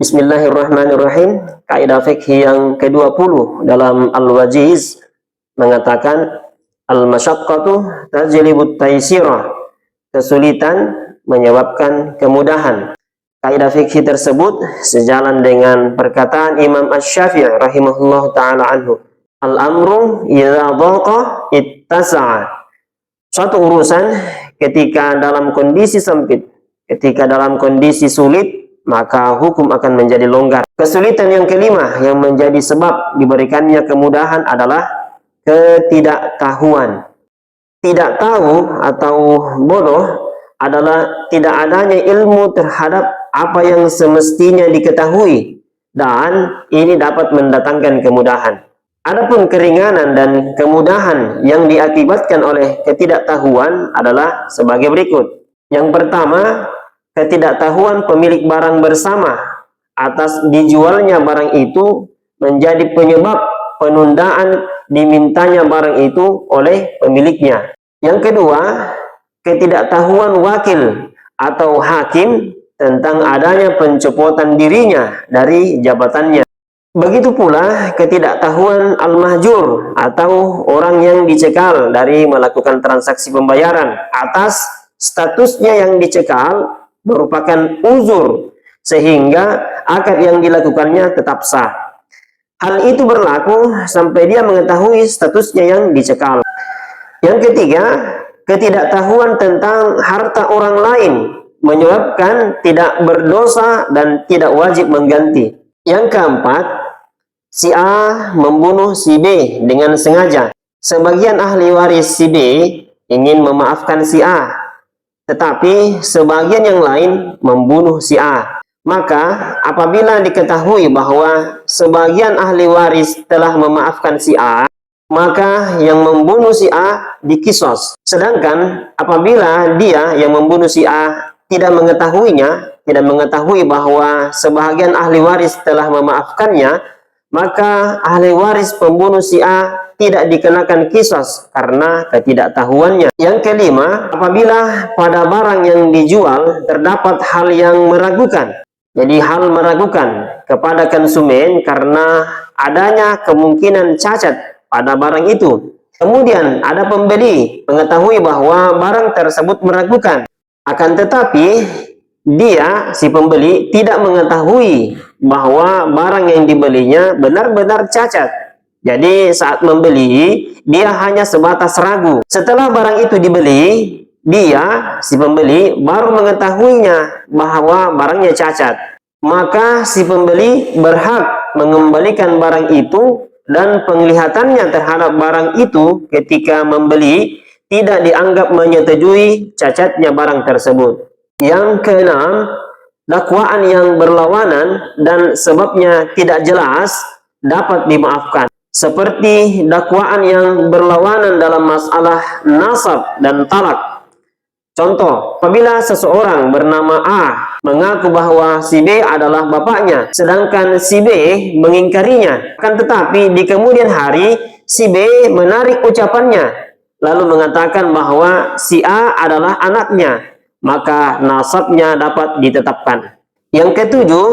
Bismillahirrahmanirrahim. Kaidah fikih yang ke-20 dalam Al-Wajiz mengatakan al-masyaqqatu tajlibut taysira. Kesulitan menyebabkan kemudahan. Kaidah fikih tersebut sejalan dengan perkataan Imam Asy-Syafi'i rahimahullah taala anhu. Al-amru idza dhaqa ittasa'a. Suatu urusan ketika dalam kondisi sempit, ketika dalam kondisi sulit, maka hukum akan menjadi longgar. Kesulitan yang kelima yang menjadi sebab diberikannya kemudahan adalah ketidaktahuan. Tidak tahu atau bodoh adalah tidak adanya ilmu terhadap apa yang semestinya diketahui, dan ini dapat mendatangkan kemudahan. Adapun keringanan dan kemudahan yang diakibatkan oleh ketidaktahuan adalah sebagai berikut. Yang pertama, ketidaktahuan pemilik barang bersama atas dijualnya barang itu menjadi penyebab penundaan dimintanya barang itu oleh pemiliknya. Yang kedua, ketidaktahuan wakil atau hakim tentang adanya pencopotan dirinya dari jabatannya. Begitu pula ketidaktahuan al-mahjur atau orang yang dicekal dari melakukan transaksi pembayaran atas statusnya yang dicekal merupakan uzur sehingga akad yang dilakukannya tetap sah. Hal itu berlaku sampai dia mengetahui statusnya yang dicekal. Yang ketiga, ketidaktahuan tentang harta orang lain menyebabkan tidak berdosa dan tidak wajib mengganti. Yang keempat, si A membunuh si B dengan sengaja. Sebagian ahli waris si B ingin memaafkan si A, tetapi sebagian yang lain membunuh si A. Maka apabila diketahui bahwa sebagian ahli waris telah memaafkan si A, maka yang membunuh si A dikisos. Sedangkan apabila dia yang membunuh si A tidak mengetahuinya, tidak mengetahui bahwa sebagian ahli waris telah memaafkannya, maka ahli waris pembunuh si A tidak dikenakan kisos karena ketidaktahuannya. Yang kelima, apabila pada barang yang dijual terdapat hal yang meragukan. Jadi hal meragukan kepada konsumen karena adanya kemungkinan cacat pada barang itu. Kemudian ada pembeli mengetahui bahwa barang tersebut meragukan. Akan tetapi dia, si pembeli, tidak mengetahui bahwa barang yang dibelinya benar-benar cacat. Jadi saat membeli, dia hanya sebatas ragu. Setelah barang itu dibeli, dia, si pembeli, baru mengetahuinya bahwa barangnya cacat. Maka si pembeli berhak mengembalikan barang itu, dan penglihatannya terhadap barang itu ketika membeli tidak dianggap menyetujui cacatnya barang tersebut. Yang keenam, dakwaan yang berlawanan dan sebabnya tidak jelas dapat dimaafkan. Seperti dakwaan yang berlawanan dalam masalah nasab dan talak. Contoh, apabila seseorang bernama A mengaku bahwa si B adalah bapaknya, sedangkan si B mengingkarinya. Akan tetapi di kemudian hari, si B menarik ucapannya, lalu mengatakan bahwa si A adalah anaknya, maka nasabnya dapat ditetapkan. Yang ketujuh,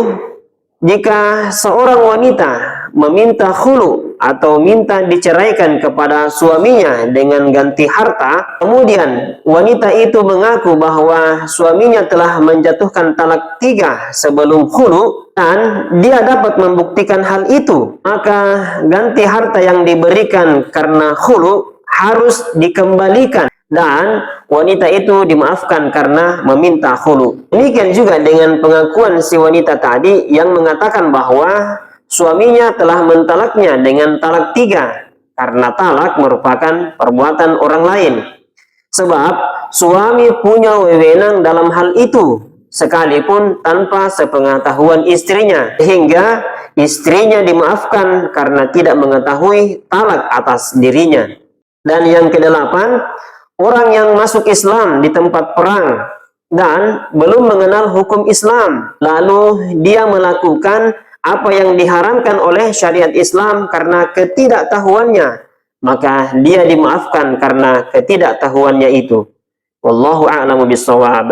jika seorang wanita meminta khulu atau minta diceraikan kepada suaminya dengan ganti harta, kemudian wanita itu mengaku bahwa suaminya telah menjatuhkan talak 3 sebelum khulu dan dia dapat membuktikan hal itu, maka ganti harta yang diberikan karena khulu harus dikembalikan dan wanita itu dimaafkan karena meminta khulu. Demikian juga dengan pengakuan si wanita tadi yang mengatakan bahwa suaminya telah mentalaknya dengan talak 3 karena talak merupakan perbuatan orang lain. Sebab suami punya wewenang dalam hal itu sekalipun tanpa sepengetahuan istrinya, sehingga istrinya dimaafkan karena tidak mengetahui talak atas dirinya. Dan yang kedelapan, orang yang masuk Islam di tempat perang dan belum mengenal hukum Islam, lalu dia melakukan apa yang diharamkan oleh syariat Islam karena ketidaktahuannya, maka dia dimaafkan karena ketidaktahuannya itu. Wallahu a'lamu bishawab.